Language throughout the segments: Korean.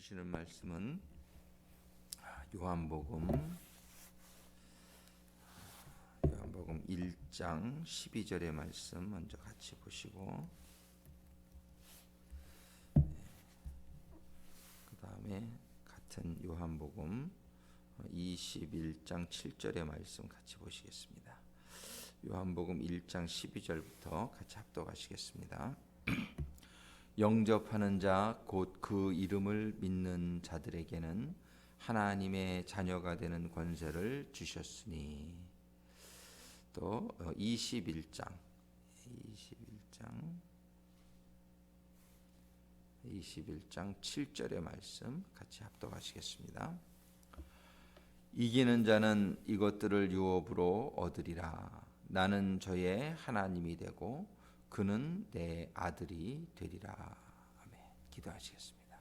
주시는 말씀은 요한복음 1장 12절의 말씀 먼저 같이 보시고 그 다음에 같은 요한복음 21장 7절의 말씀 같이 보시겠습니다. 요한복음 1장 12절부터 같이 합독하시겠습니다. 영접하는 자 곧 그 이름을 믿는 자들에게는 하나님의 자녀가 되는 권세를 주셨으니. 또 21장 7절의 말씀 같이 합독하시겠습니다. 이기는 자는 이것들을 유업으로 얻으리라. 나는 저의 하나님이 되고 그는 내 아들이 되리라. 아멘. 기도하시겠습니다.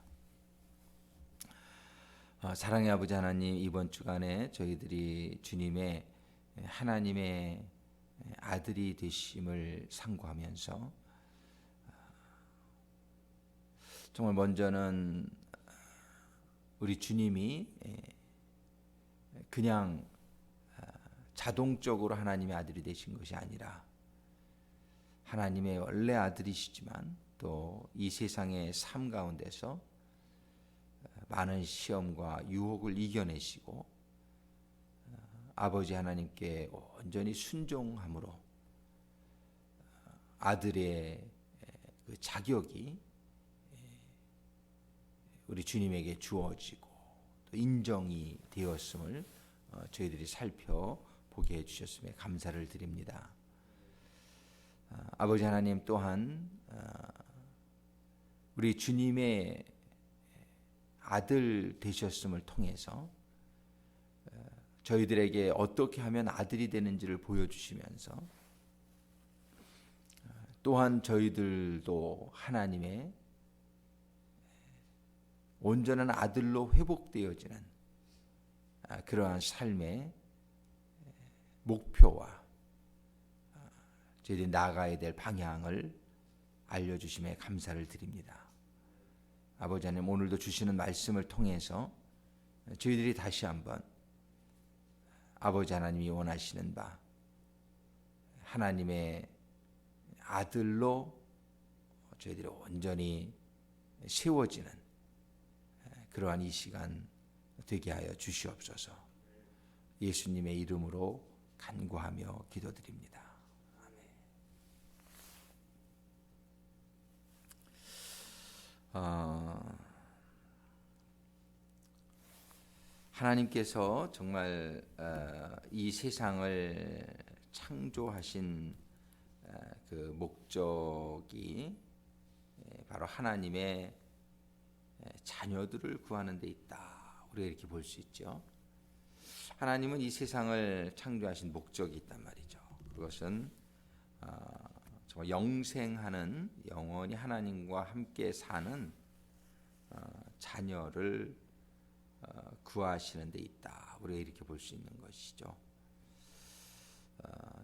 사랑의 아버지 하나님, 이번 주간에 저희들이 주님의 하나님의 아들이 되심을 상고하면서 정말 먼저는 우리 주님이 그냥 자동적으로 하나님의 아들이 되신 것이 아니라 하나님의 원래 아들이시지만 또 이 세상의 삶 가운데서 많은 시험과 유혹을 이겨내시고 아버지 하나님께 온전히 순종함으로 아들의 그 자격이 우리 주님에게 주어지고 또 인정이 되었음을 저희들이 살펴보게 해주셨음에 감사를 드립니다. 아버지 하나님 또한 우리 주님의 아들 되셨음을 통해서 저희들에게 어떻게 하면 아들이 되는지를 보여주시면서 또한 저희들도 하나님의 온전한 아들로 회복되어지는 그러한 삶의 목표와 저희들이 나아가야 될 방향을 알려주심에 감사를 드립니다. 아버지 하나님, 오늘도 주시는 말씀을 통해서 저희들이 다시 한번 아버지 하나님이 원하시는 바 하나님의 아들로 저희들이 온전히 세워지는 그러한 이 시간 되게 하여 주시옵소서. 예수님의 이름으로 간구하며 기도드립니다. 하나님께서 정말 이 세상을 창조하신 그 목적이 바로 하나님의 자녀들을 구하는 데 있다. 우리가 이렇게 볼 수 있죠. 하나님은 이 세상을 창조하신 목적이 있단 말이죠. 그것은 정말 영생하는, 영원히 하나님과 함께 사는 자녀를 구하시는 데 있다. 우리가 이렇게 볼 수 있는 것이죠.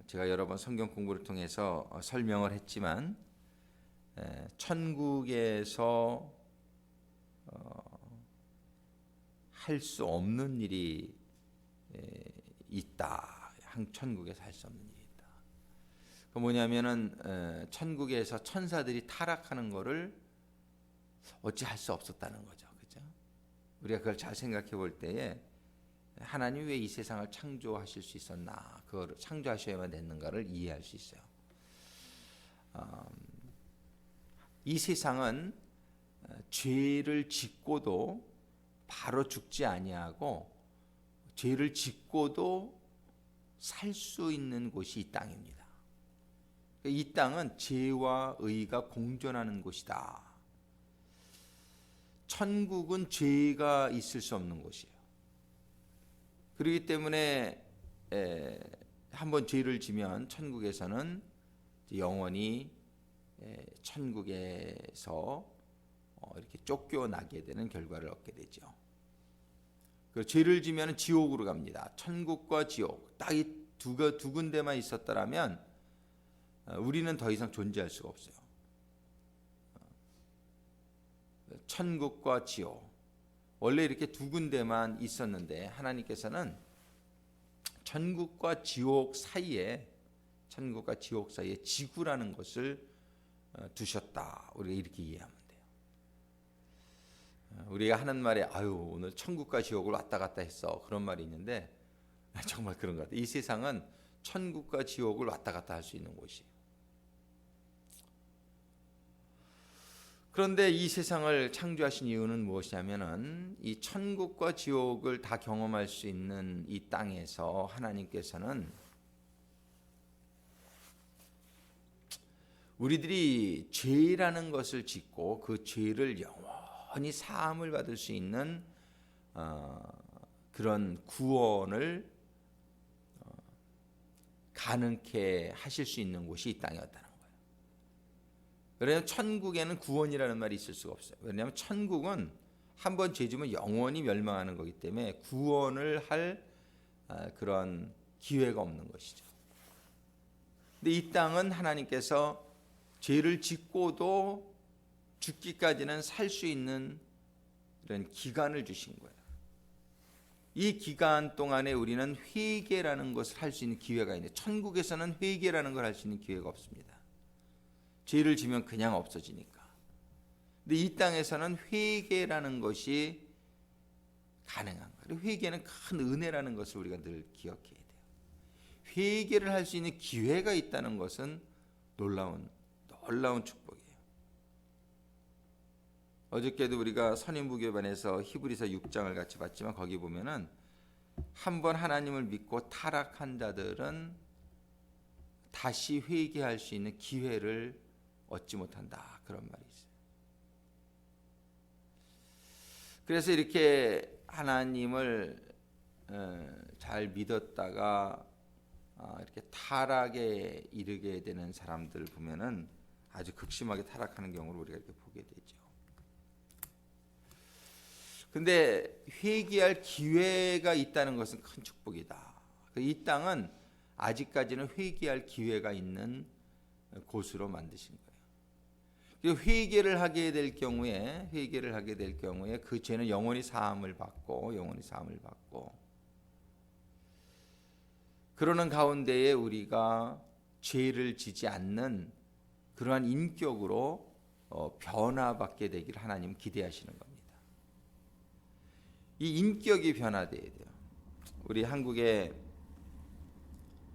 제가 여러 번 성경 공부를 통해서 설명을 했지만 천국에서 할 수 없는 일이 있다. 천국에서 할 수 없는 일이 있다. 그 뭐냐면은 천국에서 천사들이 타락하는 거를 어찌 할 수 없었다는 거죠. 그죠? 우리가 그걸 잘 생각해 볼 때에 하나님이 왜 이 세상을 창조하실 수 있었나, 그걸 창조하셔야만 됐는가를 이해할 수 있어요. 이 세상은 죄를 짓고도 바로 죽지 아니하고 죄를 짓고도 살 수 있는 곳이 이 땅입니다. 이 땅은 죄와 의가 공존하는 곳이다. 천국은 죄가 있을 수 없는 곳이에요. 그렇기 때문에 한번 죄를 지면 천국에서는 영원히 천국에서 이렇게 쫓겨나게 되는 결과를 얻게 되죠. 그 죄를 지면 지옥으로 갑니다. 천국과 지옥 딱 이 두 군데만 있었더라면 우리는 더 이상 존재할 수가 없어요. 천국과 지옥. 원래 이렇게 두 군데만 있었는데 하나님께서는 천국과 지옥 사이에 지구라는 것을 두셨다. 우리가 이렇게 이해하면 돼요. 우리가 하는 말에 아유 오늘 천국과 지옥을 왔다 갔다 했어 그런 말이 있는데 정말 그런 것 같아요. 이 세상은 천국과 지옥을 왔다 갔다 할 수 있는 곳이에요. 그런데 이 세상을 창조하신 이유는 무엇이냐면은 이 천국과 지옥을 다 경험할 수 있는 이 땅에서 하나님께서는 우리들이 죄라는 것을 짓고 그 죄를 영원히 사함을 받을 수 있는 그런 구원을 가능케 하실 수 있는 곳이 이 땅이었다는 거예요. 왜냐하면 천국에는 구원이라는 말이 있을 수가 없어요. 왜냐하면 천국은 한번 죄 지으면 영원히 멸망하는 거기 때문에 구원을 할 그런 기회가 없는 것이죠. 근데 이 땅은 하나님께서 죄를 짓고도 죽기까지는 살 수 있는 이런 기간을 주신 거예요. 이 기간 동안에 우리는 회개라는 것을 할 수 있는 기회가 있는데 천국에서는 회개라는 걸 할 수 있는 기회가 없습니다. 죄를 지면 그냥 없어지니까. 근데 이 땅에서는 회개라는 것이 가능한 거예요. 회개는 큰 은혜라는 것을 우리가 늘 기억해야 돼요. 회개를 할 수 있는 기회가 있다는 것은 놀라운 축복이에요. 어저께도 우리가 선인부교반에서 히브리서 6장을 같이 봤지만 거기 보면은 한번 하나님을 믿고 타락한 자들은 다시 회개할 수 있는 기회를 얻지 못한다. 그런 말이 있어요. 그래서 이렇게 하나님을 잘 믿었다가 이렇게 타락에 이르게 되는 사람들 보면은 아주 극심하게 타락하는 경우를 우리가 이렇게 보게 되죠. 근데 회개할 기회가 있다는 것은 큰 축복이다. 이 땅은 아직까지는 회개할 기회가 있는 곳으로 만드신 거예요. 회개를 하게 될 경우에 그 죄는 영원히 사함을 받고 그러는 가운데에 우리가 죄를 지지 않는 그러한 인격으로 변화받게 되기를 하나님 기대하시는 겁니다. 이 인격이 변화돼야 돼요. 우리 한국에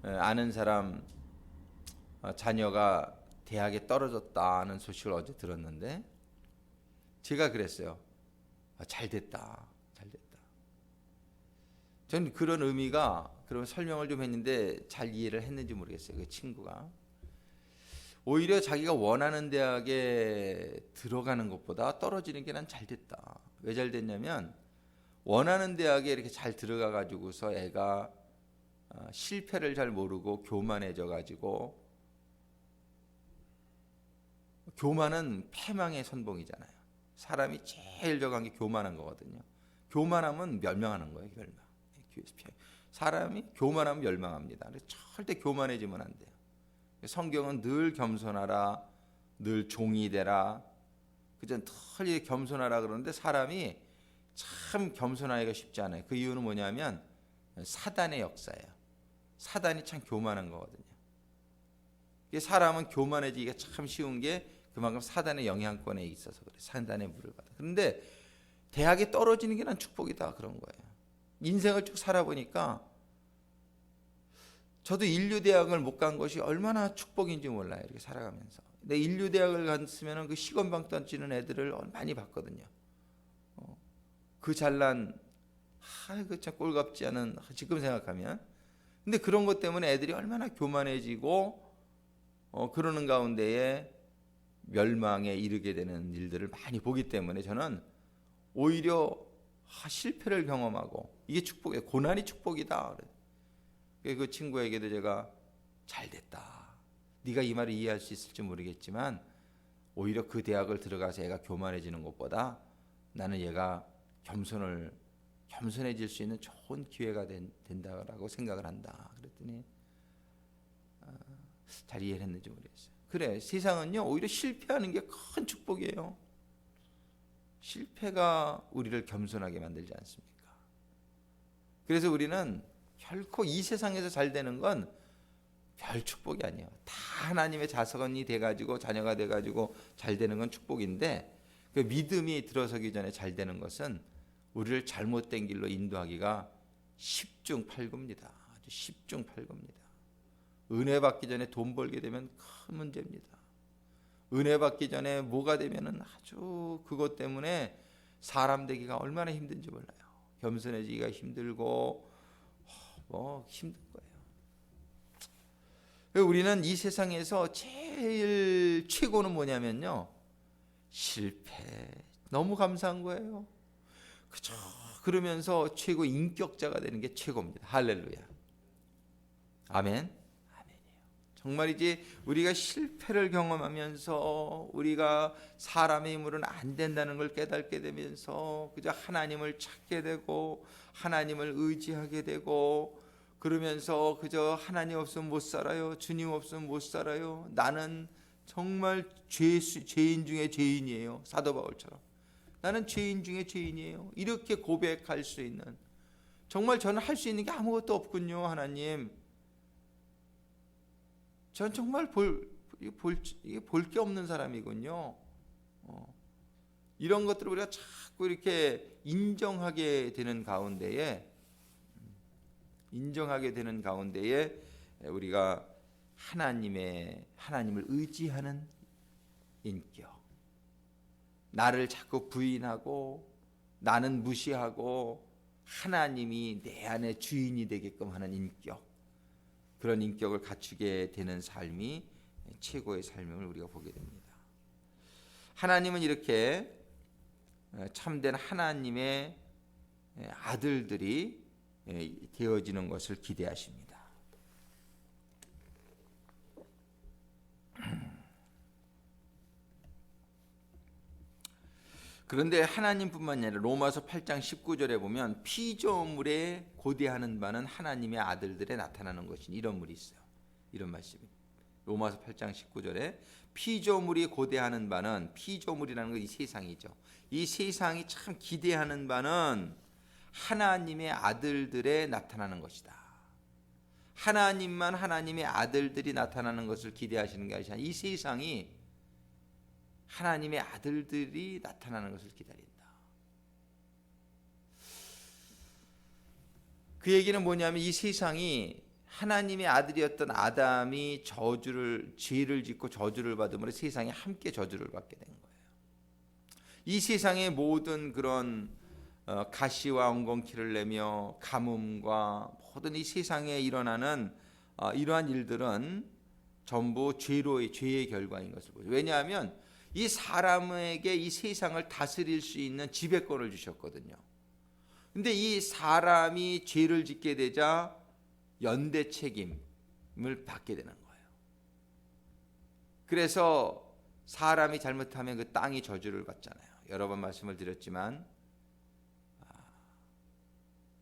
아는 사람 자녀가 대학에 떨어졌다는 소식을 어제 들었는데 제가 그랬어요. 잘 됐다. 저는 그런 의미가 그런 설명을 좀 했는데 잘 이해를 했는지 모르겠어요. 그 친구가 오히려 자기가 원하는 대학에 들어가는 것보다 떨어지는 게 난 잘 됐다. 왜 잘 됐냐면 원하는 대학에 이렇게 잘 들어가 가지고서 애가 실패를 잘 모르고 교만해져 가지고 교만은 패망의 선봉이잖아요. 사람이 제일 저간 게 교만한 거거든요. 교만하면 멸망하는 거예요. 사람이 교만하면 멸망합니다. 절대 교만해지면 안 돼요. 성경은 늘 겸손하라, 늘 종이 되라. 그전 늘 겸손하라 그러는데 사람이 참 겸손하기가 쉽지 않아요. 그 이유는 뭐냐면 사단의 역사예요. 사단이 참 교만한 거거든요. 사람은 교만해지기가 참 쉬운 게 그만큼 사단의 영향권에 있어서 그래. 사단의 물을 받아. 그런데 대학에 떨어지는 게 난 축복이다 그런 거예요. 인생을 쭉 살아보니까 저도 인류대학을 못 간 것이 얼마나 축복인지 몰라요. 이렇게 살아가면서. 근데 인류대학을 갔으면 그 시건방 던지는 애들을 많이 봤거든요. 그 잘난 그 참 꼴같지 않은 지금 생각하면. 근데 그런 것 때문에 애들이 얼마나 교만해지고 그러는 가운데에 멸망에 이르게 되는 일들을 많이 보기 때문에 저는 오히려 실패를 경험하고 이게 축복이에요. 고난이 축복이다. 그 친구에게도 제가 잘 됐다. 네가 이 말을 이해할 수 있을지 모르겠지만 오히려 그 대학을 들어가서 얘가 교만해지는 것보다 나는 얘가 겸손해질 수 있는 좋은 기회가 된다라고 생각을 한다. 그랬더니 잘 이해를 했는지 모르겠어요. 그래 세상은요 오히려 실패하는 게 큰 축복이에요. 실패가 우리를 겸손하게 만들지 않습니까? 그래서 우리는 결코 이 세상에서 잘 되는 건 별 축복이 아니에요. 다 하나님의 자손이 돼가지고 자녀가 돼가지고 잘 되는 건 축복인데, 그 믿음이 들어서기 전에 잘 되는 것은 우리를 잘못된 길로 인도하기가 십중팔구입니다. 아주 십중팔구입니다. 은혜 받기 전에 돈 벌게 되면 큰 문제입니다. 은혜 받기 전에 뭐가 되면은 아주 그것 때문에 사람 되기가 얼마나 힘든지 몰라요. 겸손해지기가 힘들고 힘든 거예요. 우리는 이 세상에서 제일 최고는 뭐냐면요, 실패. 너무 감사한 거예요. 그죠? 그러면서 최고 인격자가 되는 게 최고입니다. 할렐루야. 아멘. 정말이지 우리가 실패를 경험하면서 우리가 사람의 힘으로는 안 된다는 걸 깨닫게 되면서 그저 하나님을 찾게 되고 하나님을 의지하게 되고, 그러면서 그저 하나님 없으면 못 살아요, 주님 없으면 못 살아요, 나는 정말 죄인 중에 죄인이에요, 사도 바울처럼 나는 죄인 중에 죄인이에요, 이렇게 고백할 수 있는, 정말 저는 할 수 있는 게 아무것도 없군요, 하나님. 전 정말 볼 게 없는 사람이군요. 이런 것들을 우리가 자꾸 이렇게 인정하게 되는 가운데에 우리가 하나님을 의지하는 인격, 나를 자꾸 부인하고 나는 무시하고 하나님이 내 안에 주인이 되게끔 하는 인격, 그런 인격을 갖추게 되는 삶이 최고의 삶임을 우리가 보게 됩니다. 하나님은 이렇게 참된 하나님의 아들들이 되어지는 것을 기대하십니다. 그런데 하나님뿐만 아니라 로마서 8장 19절에 보면 피조물에 고대하는 바는 하나님의 아들들에 나타나는 것이니, 이런 물이 있어요. 이런 말씀이 로마서 8장 19절에 피조물이 고대하는 바는, 피조물이라는 건 이 세상이죠. 이 세상이 참 기대하는 바는 하나님의 아들들에 나타나는 것이다. 하나님만 하나님의 아들들이 나타나는 것을 기대하시는 게 아니라 이 세상이 하나님의 아들들이 나타나는 것을 기다린다. 그 얘기는 뭐냐면 이 세상이 하나님의 아들이었던 아담이 죄를 짓고 저주를 받음으로 세상이 함께 저주를 받게 된 거예요. 이 세상의 모든 그런 가시와 엉겅퀴를 내며 가뭄과 모든 이 세상에 일어나는 이러한 일들은 전부 죄의 결과인 것을 보죠. 왜냐하면 이 사람에게 이 세상을 다스릴 수 있는 지배권을 주셨거든요. 근데 이 사람이 죄를 짓게 되자 연대 책임을 받게 되는 거예요. 그래서 사람이 잘못하면 그 땅이 저주를 받잖아요. 여러 번 말씀을 드렸지만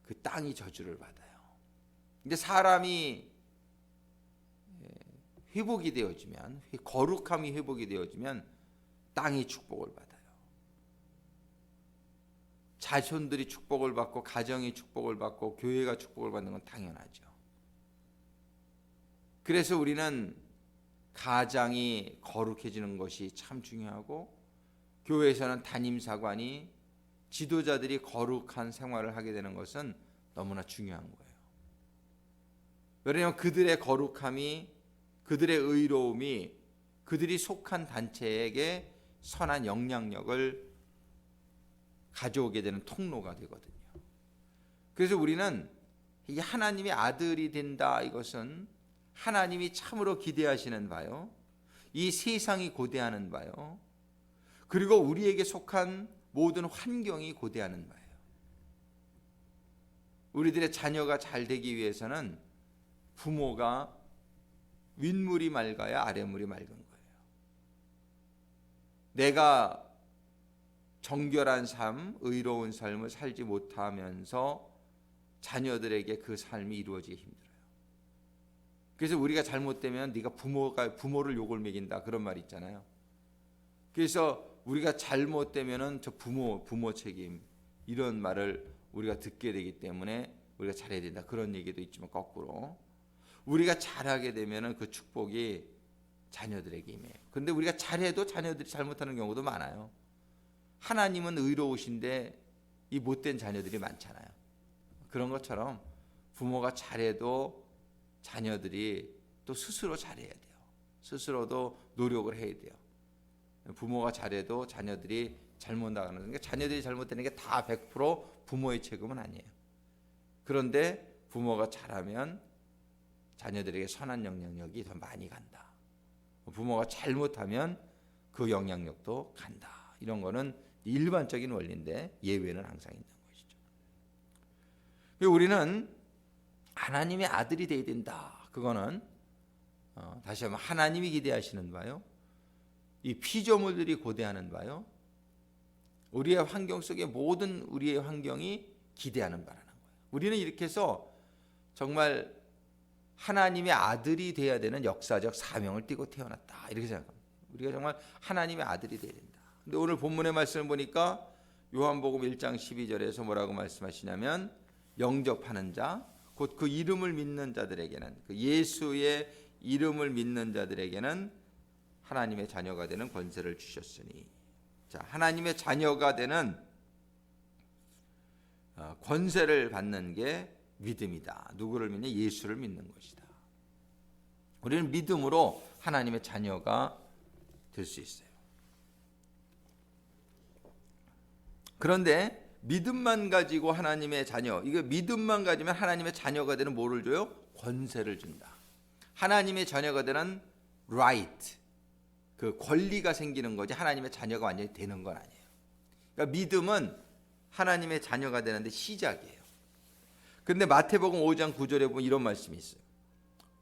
그 땅이 저주를 받아요. 근데 사람이 회복이 되어지면, 거룩함이 회복이 되어지면 땅이 축복을 받아요. 자손들이 축복을 받고 가정이 축복을 받고 교회가 축복을 받는 건 당연하죠. 그래서 우리는 가장이 거룩해지는 것이 참 중요하고, 교회에서는 담임사관이, 지도자들이 거룩한 생활을 하게 되는 것은 너무나 중요한 거예요. 왜냐하면 그들의 거룩함이, 그들의 의로움이 그들이 속한 단체에게 선한 영향력을 가져오게 되는 통로가 되거든요. 그래서 우리는 이 하나님의 아들이 된다, 이것은 하나님이 참으로 기대하시는 바요, 이 세상이 고대하는 바요, 그리고 우리에게 속한 모든 환경이 고대하는 바예요. 우리들의 자녀가 잘 되기 위해서는 부모가 윗물이 맑아야 아랫물이 맑은 거예요. 내가 정결한 삶, 의로운 삶을 살지 못하면서 자녀들에게 그 삶이 이루어지기 힘들어요. 그래서 우리가 잘못되면 네가 부모를 욕을 먹인다, 그런 말이 있잖아요. 그래서 우리가 잘못되면은 저 부모 책임 이런 말을 우리가 듣게 되기 때문에 우리가 잘해야 된다 그런 얘기도 있지만 거꾸로 우리가 잘하게 되면은 그 축복이 자녀들에게 임해요. 그런데 우리가 잘해도 자녀들이 잘못하는 경우도 많아요. 하나님은 의로우신데 이 못된 자녀들이 많잖아요. 그런 것처럼 부모가 잘해도 자녀들이 또 스스로 잘해야 돼요. 스스로도 노력을 해야 돼요. 부모가 잘해도 자녀들이 잘못 나가는 게 자녀들이 잘못되는 게 다 100% 부모의 책임은 아니에요. 그런데 부모가 잘하면 자녀들에게 선한 영향력이 더 많이 간다. 부모가 잘못하면 그 영향력도 간다. 이런 거는 일반적인 원리인데 예외는 항상 있는 것이죠. 우리는 하나님의 아들이 되어야 된다. 그거는 다시 한번 하나님이 기대하시는 바요. 이 피조물들이 고대하는 바요. 우리의 환경 속에 모든 우리의 환경이 기대하는 바라는 거예요. 우리는 이렇게 해서 정말 하나님의 아들이 되어야 되는 역사적 사명을 띠고 태어났다. 이렇게 생각합니다. 우리가 정말 하나님의 아들이 되어야 된다. 근데 오늘 본문의 말씀을 보니까 요한복음 1장 12절에서 뭐라고 말씀하시냐면 영접하는 자, 곧 그 이름을 믿는 자들에게는 그 예수의 이름을 믿는 자들에게는 하나님의 자녀가 되는 권세를 주셨으니 자, 하나님의 자녀가 되는 권세를 받는 게 믿음이다. 누구를 믿냐? 예수를 믿는 것이다. 우리는 믿음으로 하나님의 자녀가 될 수 있어요. 그런데 믿음만 가지고 하나님의 자녀, 이거 믿음만 가지면 하나님의 자녀가 되는 뭐를 줘요? 권세를 준다. 하나님의 자녀가 되는 right, 그 권리가 생기는 거지 하나님의 자녀가 완전히 되는 건 아니에요. 그러니까 믿음은 하나님의 자녀가 되는데 시작이에요. 근데 마태복음 5장 9절에 보면 이런 말씀이 있어요.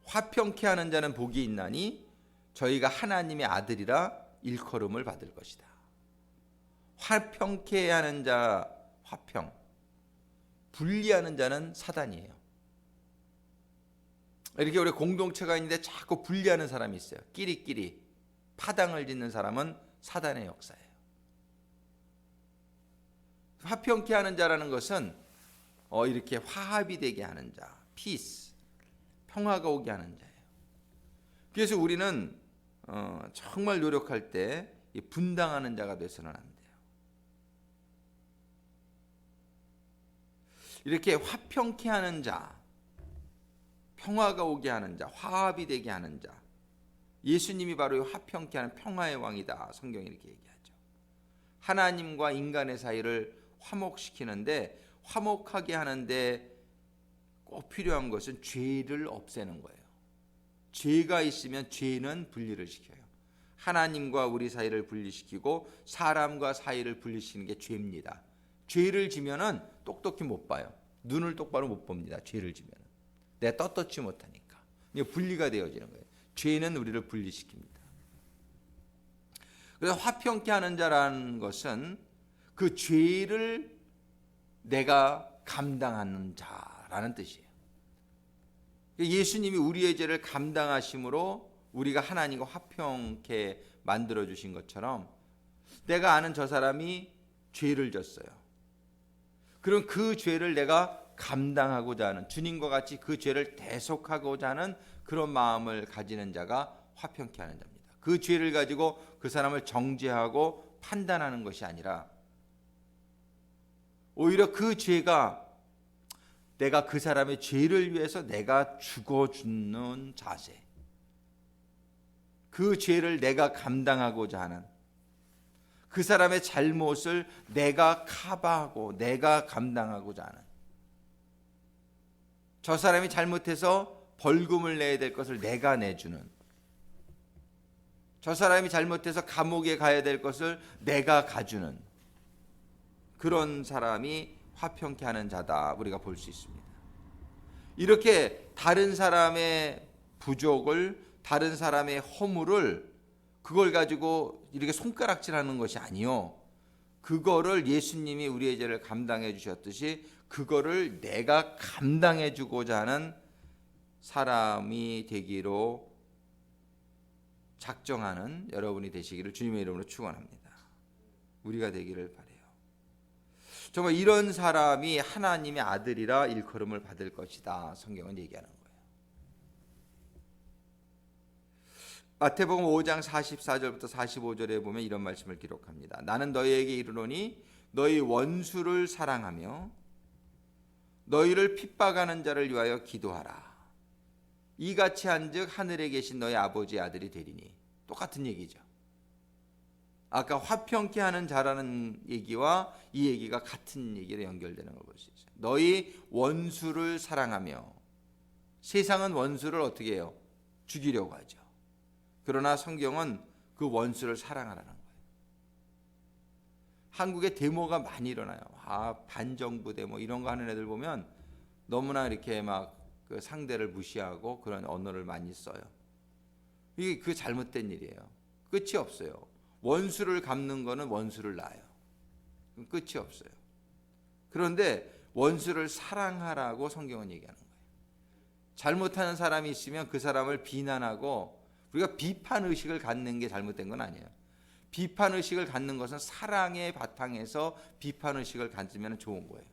화평케 하는 자는 복이 있나니 저희가 하나님의 아들이라 일컬음을 받을 것이다. 화평케 하는 자, 화평. 분리하는 자는 사단이에요. 이렇게 우리 공동체가 있는데 자꾸 분리하는 사람이 있어요. 끼리끼리 파당을 짓는 사람은 사단의 역사예요. 화평케 하는 자라는 것은 이렇게 화합이 되게 하는 자, peace, 평화가 오게 하는 자예요. 그래서 우리는 정말 노력할 때 분당하는 자가 돼서는 안 돼요. 이렇게 화평케 하는 자, 평화가 오게 하는 자, 화합이 되게 하는 자, 예수님이 바로 화평케 하는 평화의 왕이다. 성경이 이렇게 얘기하죠. 하나님과 인간의 사이를 화목시키는데 화목하게 하는데 꼭 필요한 것은 죄를 없애는 거예요. 죄가 있으면 죄는 분리를 시켜요. 하나님과 우리 사이를 분리시키고 사람과 사이를 분리시키는 게 죄입니다. 죄를 지면은 똑똑히 못 봐요. 눈을 똑바로 못 봅니다. 죄를 지면은. 내가 떳떳지 못하니까. 이게 분리가 되어지는 거예요. 죄는 우리를 분리시킵니다. 그래서 화평케 하는 자라는 것은 그 죄를 내가 감당하는 자라는 뜻이에요. 예수님이 우리의 죄를 감당하심으로 우리가 하나님과 화평케 만들어 주신 것처럼 내가 아는 저 사람이 죄를 졌어요. 그럼 그 죄를 내가 감당하고자 하는, 주님과 같이 그 죄를 대속하고자 하는 그런 마음을 가지는 자가 화평케 하는 자입니다. 그 죄를 가지고 그 사람을 정죄하고 판단하는 것이 아니라 오히려 그 죄가 내가 그 사람의 죄를 위해서 내가 죽어 죽는 자세, 그 죄를 내가 감당하고자 하는, 그 사람의 잘못을 내가 커버하고 내가 감당하고자 하는, 저 사람이 잘못해서 벌금을 내야 될 것을 내가 내주는, 저 사람이 잘못해서 감옥에 가야 될 것을 내가 가주는 그런 사람이 화평케 하는 자다, 우리가 볼 수 있습니다. 이렇게 다른 사람의 부족을, 다른 사람의 허물을 그걸 가지고 이렇게 손가락질하는 것이 아니요, 그거를 예수님이 우리의 죄를 감당해 주셨듯이 그거를 내가 감당해 주고자 하는 사람이 되기로 작정하는 여러분이 되시기를 주님의 이름으로 축원합니다. 우리가 되기를 바라요. 정말 이런 사람이 하나님의 아들이라 일컬음을 받을 것이다. 성경은 얘기하는 거예요. 마태복음 5장 44절부터 45절에 보면 이런 말씀을 기록합니다. 나는 너희에게 이르노니 너희 원수를 사랑하며 너희를 핍박하는 자를 위하여 기도하라. 이같이 한즉 하늘에 계신 너희 아버지의 아들이 되리니. 똑같은 얘기죠. 아까 화평케 하는 자라는 얘기와 이 얘기가 같은 얘기로 연결되는 걸 볼 수 있어요. 너희 원수를 사랑하며. 세상은 원수를 어떻게 해요? 죽이려고 하죠. 그러나 성경은 그 원수를 사랑하라는 거예요. 한국에 데모가 많이 일어나요. 반정부 데모 이런 거 하는 애들 보면 너무나 이렇게 막 그 상대를 무시하고 그런 언어를 많이 써요. 이게 그 잘못된 일이에요. 끝이 없어요. 원수를 갚는 거는 원수를 낳아요. 끝이 없어요. 그런데 원수를 사랑하라고 성경은 얘기하는 거예요. 잘못하는 사람이 있으면 그 사람을 비난하고, 우리가 비판 의식을 갖는 게 잘못된 건 아니에요. 비판 의식을 갖는 것은 사랑의 바탕에서 비판 의식을 가지면 좋은 거예요.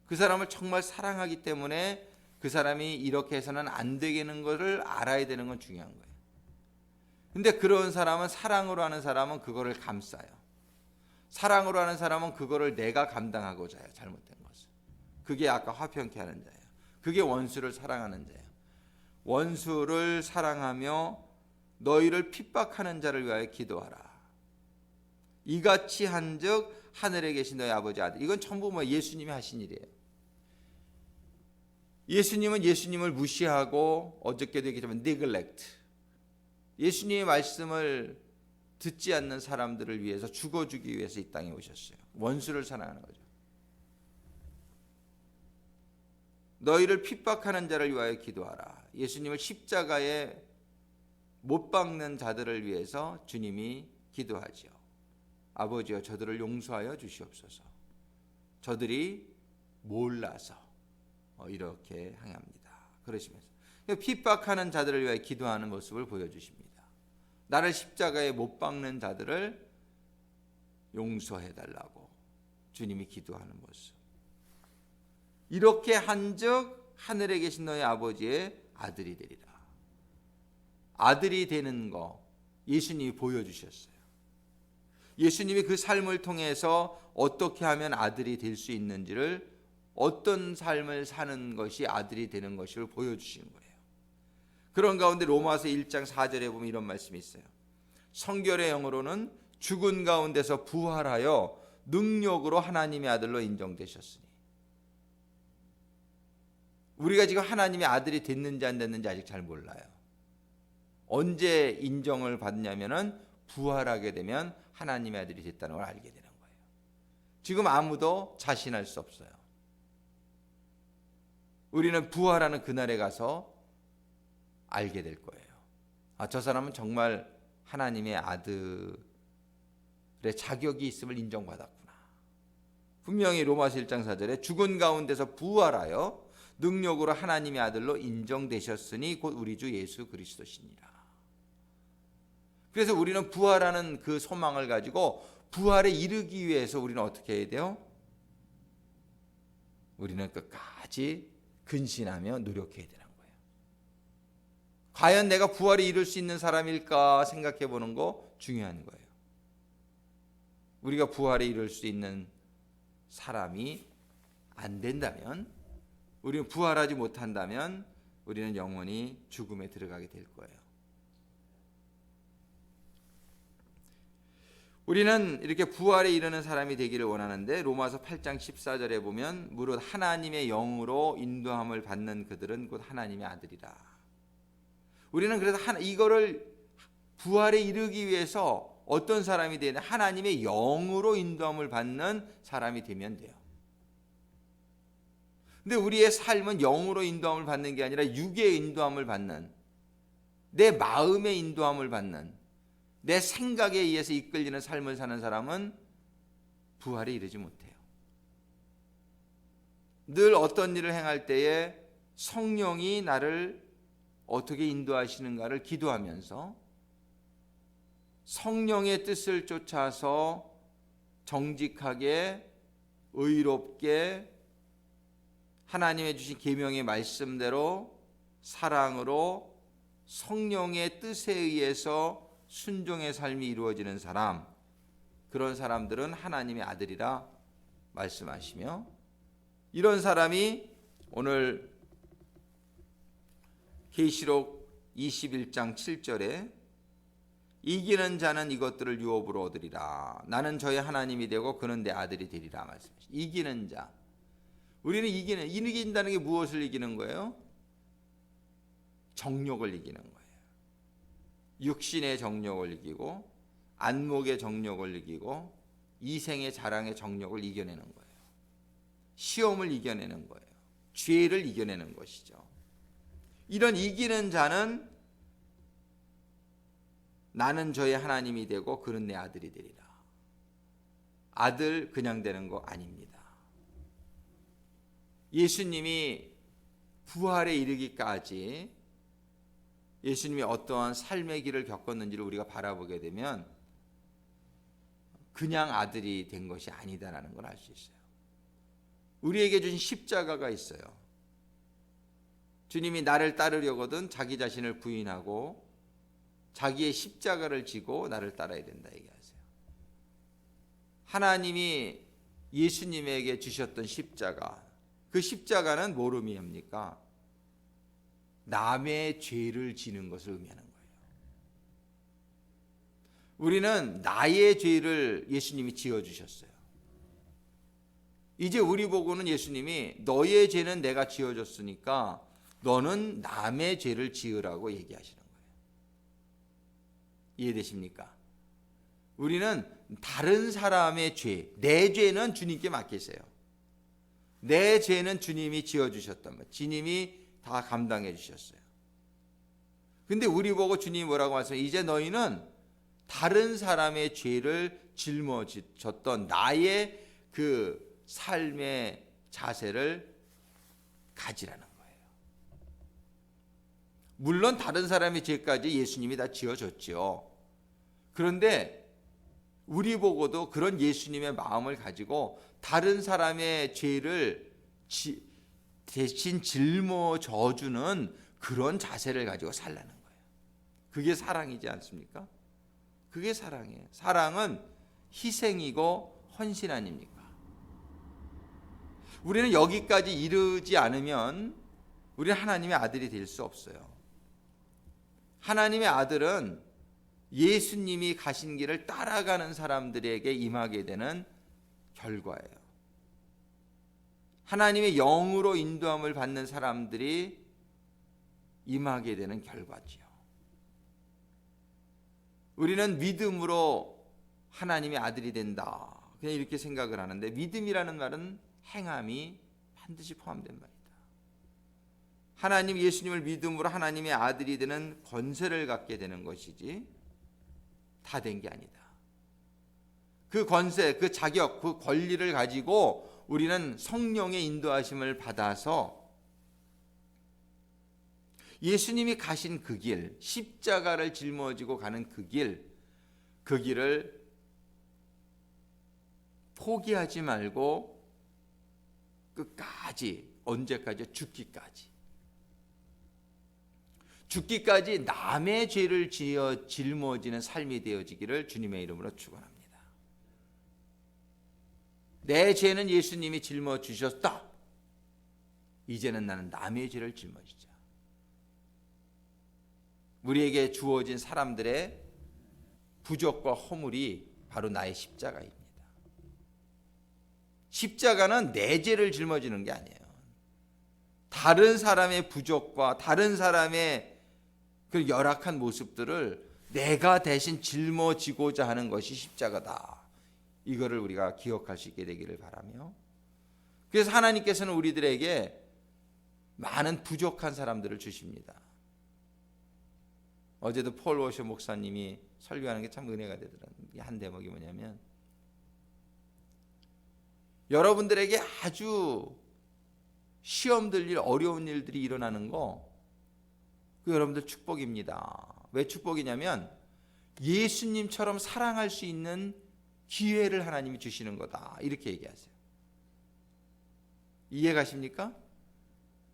그 사람을 정말 사랑하기 때문에 그 사람이 이렇게 해서는 안 되겠는 것을 알아야 되는 건 중요한 거예요. 근데 그런 사람은, 사랑으로 하는 사람은 그거를 감싸요. 사랑으로 하는 사람은 그거를 내가 감당하고자 해요. 잘못된 것을. 그게 아까 화평케 하는 자예요. 그게 원수를 사랑하는 자예요. 원수를 사랑하며 너희를 핍박하는 자를 위하여 기도하라. 이같이 한즉 하늘에 계신 너희 아버지 아들. 이건 전부 예수님이 하신 일이에요. 예수님은 예수님을 무시하고, 어저께도 얘기했지만 neglect, 예수님의 말씀을 듣지 않는 사람들을 위해서 죽어주기 위해서 이 땅에 오셨어요. 원수를 사랑하는 거죠. 너희를 핍박하는 자를 위하여 기도하라. 예수님을 십자가에 못 박는 자들을 위해서 주님이 기도하죠. 아버지여 저들을 용서하여 주시옵소서. 저들이 몰라서 이렇게 행합니다. 그러시면서 핍박하는 자들을 위하여 기도하는 모습을 보여주십니다. 나를 십자가에 못 박는 자들을 용서해달라고 주님이 기도하는 모습. 이렇게 한즉 하늘에 계신 너희 아버지의 아들이 되리라. 아들이 되는 거 예수님이 보여주셨어요. 예수님이 그 삶을 통해서 어떻게 하면 아들이 될 수 있는지를, 어떤 삶을 사는 것이 아들이 되는 것을 보여주신 거예요. 그런 가운데 로마서 1장 4절에 보면 이런 말씀이 있어요. 성결의 영으로는 죽은 가운데서 부활하여 능력으로 하나님의 아들로 인정되셨으니. 우리가 지금 하나님의 아들이 됐는지 안 됐는지 아직 잘 몰라요. 언제 인정을 받냐면은 부활하게 되면 하나님의 아들이 됐다는 걸 알게 되는 거예요. 지금 아무도 자신할 수 없어요. 우리는 부활하는 그날에 가서 알게 될 거예요. 저 사람은 정말 하나님의 아들의 자격이 있음을 인정받았구나. 분명히 로마서 1장 4절에 죽은 가운데서 부활하여 능력으로 하나님의 아들로 인정되셨으니 곧 우리 주 예수 그리스도시니라. 그래서 우리는 부활하는 그 소망을 가지고 부활에 이르기 위해서 우리는 어떻게 해야 돼요? 우리는 끝까지 근신하며 노력해야 되는 거예요. 과연 내가 부활에 이룰 수 있는 사람일까 생각해 보는 거 중요한 거예요. 우리가 부활에 이룰 수 있는 사람이 안 된다면, 우리는 부활하지 못한다면 우리는 영원히 죽음에 들어가게 될 거예요. 우리는 이렇게 부활에 이르는 사람이 되기를 원하는데, 로마서 8장 14절에 보면 무릇 하나님의 영으로 인도함을 받는 그들은 곧 하나님의 아들이라. 우리는 그래서 이거를 부활에 이르기 위해서 어떤 사람이 되냐, 하나님의 영으로 인도함을 받는 사람이 되면 돼요. 근데 우리의 삶은 영으로 인도함을 받는 게 아니라 육의 인도함을 받는, 내 마음의 인도함을 받는, 내 생각에 의해서 이끌리는 삶을 사는 사람은 부활에 이르지 못해요. 늘 어떤 일을 행할 때에 성령이 나를 어떻게 인도하시는가를 기도하면서 성령의 뜻을 쫓아서 정직하게 의롭게 하나님의 주신 계명의 말씀대로 사랑으로 성령의 뜻에 의해서 순종의 삶이 이루어지는 사람, 그런 사람들은 하나님의 아들이라 말씀하시며, 이런 사람이 오늘 계시록 21장 7절에 이기는 자는 이것들을 유업으로 얻으리라. 나는 저의 하나님이 되고 그는 내 아들이 되리라 말씀하십니다. 이기는 자. 우리는 이긴다는 게 무엇을 이기는 거예요? 정욕을 이기는 거예요. 육신의 정욕을 이기고 안목의 정욕을 이기고 이생의 자랑의 정욕을 이겨내는 거예요. 시험을 이겨내는 거예요. 죄를 이겨내는 것이죠. 이런 이기는 자는 나는 저의 하나님이 되고 그는 내 아들이 되리라. 아들 그냥 되는 거 아닙니다. 예수님이 부활에 이르기까지 예수님이 어떠한 삶의 길을 겪었는지를 우리가 바라보게 되면 그냥 아들이 된 것이 아니다라는 걸 알 수 있어요. 우리에게 주신 십자가가 있어요. 주님이 나를 따르려거든 자기 자신을 부인하고 자기의 십자가를 지고 나를 따라야 된다 얘기하세요. 하나님이 예수님에게 주셨던 십자가, 그 십자가는 뭘 의미합니까? 남의 죄를 지는 것을 의미하는 거예요. 우리는 나의 죄를 예수님이 지어주셨어요. 이제 우리 보고는 예수님이 너의 죄는 내가 지어줬으니까 너는 남의 죄를 지으라고 얘기하시는 거예요. 이해되십니까? 우리는 다른 사람의 죄, 내 죄는 주님께 맡기세요. 내 죄는 주님이 지어주셨단 말이에요. 주님이 다 감당해 주셨어요. 근데 우리 보고 주님이 뭐라고 하세요? 이제 너희는 다른 사람의 죄를 짊어졌던 나의 그 삶의 자세를 가지라는 거예요. 물론 다른 사람의 죄까지 예수님이 다 지어줬죠. 그런데 우리 보고도 그런 예수님의 마음을 가지고 다른 사람의 죄를 대신 짊어져주는 그런 자세를 가지고 살라는 거예요. 그게 사랑이지 않습니까? 그게 사랑이에요. 사랑은 희생이고 헌신 아닙니까? 우리는 여기까지 이르지 않으면 우리는 하나님의 아들이 될 수 없어요. 하나님의 아들은 예수님이 가신 길을 따라가는 사람들에게 임하게 되는 결과예요. 하나님의 영으로 인도함을 받는 사람들이 임하게 되는 결과지요. 우리는 믿음으로 하나님의 아들이 된다, 그냥 이렇게 생각을 하는데, 믿음이라는 말은 행함이 반드시 포함된 말이다. 하나님 예수님을 믿음으로 하나님의 아들이 되는 권세를 갖게 되는 것이지 다 된 게 아니다. 그 권세, 그 자격, 그 권리를 가지고 우리는 성령의 인도하심을 받아서 예수님이 가신 그 길, 십자가를 짊어지고 가는 그 길을 포기하지 말고 끝까지, 언제까지? 죽기까지 남의 죄를 지어 짊어지는 삶이 되어지기를 주님의 이름으로 축원합니다. 내 죄는 예수님이 짊어주셨다. 이제는 나는 남의 죄를 짊어지자. 우리에게 주어진 사람들의 부족과 허물이 바로 나의 십자가입니다. 십자가는 내 죄를 짊어지는 게 아니에요. 다른 사람의 부족과 다른 사람의 그 열악한 모습들을 내가 대신 짊어지고자 하는 것이 십자가다. 이거를 우리가 기억할 수 있게 되기를 바라며, 그래서 하나님께서는 우리들에게 많은 부족한 사람들을 주십니다. 어제도 폴 워셔 목사님이 설교하는 게 참 은혜가 되더라고요. 한 대목이 뭐냐면, 여러분들에게 아주 시험 들 일, 어려운 일들이 일어나는 거, 그 여러분들 축복입니다. 왜 축복이냐면 예수님처럼 사랑할 수 있는 기회를 하나님이 주시는 거다. 이렇게 얘기하세요. 이해가십니까?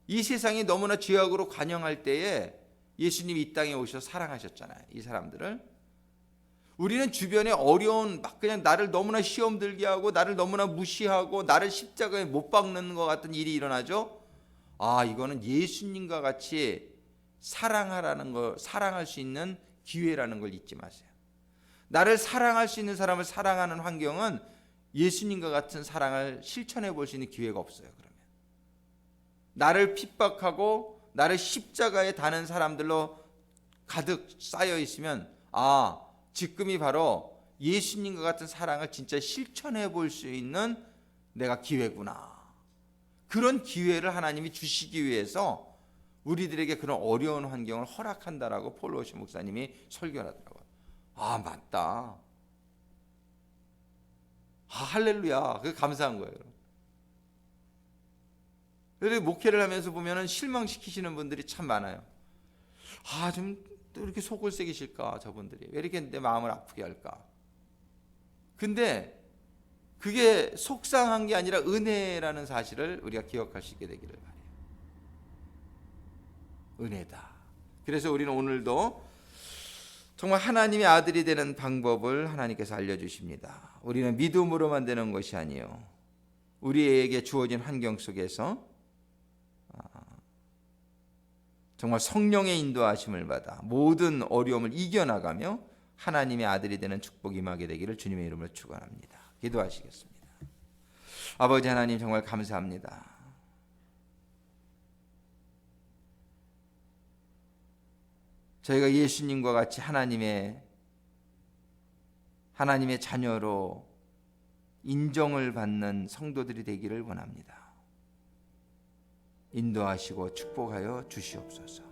이 세상이 너무나 죄악으로 관영할 때에 예수님이 이 땅에 오셔서 사랑하셨잖아요. 이 사람들을. 우리는 주변에 어려운 막 그냥 나를 너무나 시험 들게 하고 나를 너무나 무시하고 나를 십자가에 못 박는 것 같은 일이 일어나죠. 이거는 예수님과 같이 사랑하라는 거, 사랑할 수 있는 기회라는 걸 잊지 마세요. 나를 사랑할 수 있는 사람을 사랑하는 환경은 예수님과 같은 사랑을 실천해 볼 수 있는 기회가 없어요. 그러면 나를 핍박하고 나를 십자가에 다는 사람들로 가득 쌓여 있으면 지금이 바로 예수님과 같은 사랑을 진짜 실천해 볼 수 있는 내가 기회구나. 그런 기회를 하나님이 주시기 위해서 우리들에게 그런 어려운 환경을 허락한다라고 폴 워시 목사님이 설교를 하더라고요. 맞다. 할렐루야. 그게 감사한 거예요. 그래서 목회를 하면서 보면은 실망시키시는 분들이 참 많아요. 좀 또 이렇게 속을 새기실까 저분들이 왜 이렇게 내 마음을 아프게 할까. 근데 그게 속상한 게 아니라 은혜라는 사실을 우리가 기억할 수 있게 되기를 바라요. 은혜다. 그래서 우리는 오늘도 정말 하나님의 아들이 되는 방법을 하나님께서 알려주십니다. 우리는 믿음으로만 되는 것이 아니요, 우리에게 주어진 환경 속에서 정말 성령의 인도하심을 받아 모든 어려움을 이겨나가며 하나님의 아들이 되는 축복이 임하게 되기를 주님의 이름으로 축원합니다. 기도하시겠습니다. 아버지 하나님, 정말 감사합니다. 저희가 예수님과 같이 하나님의 자녀로 인정을 받는 성도들이 되기를 원합니다. 인도하시고 축복하여 주시옵소서.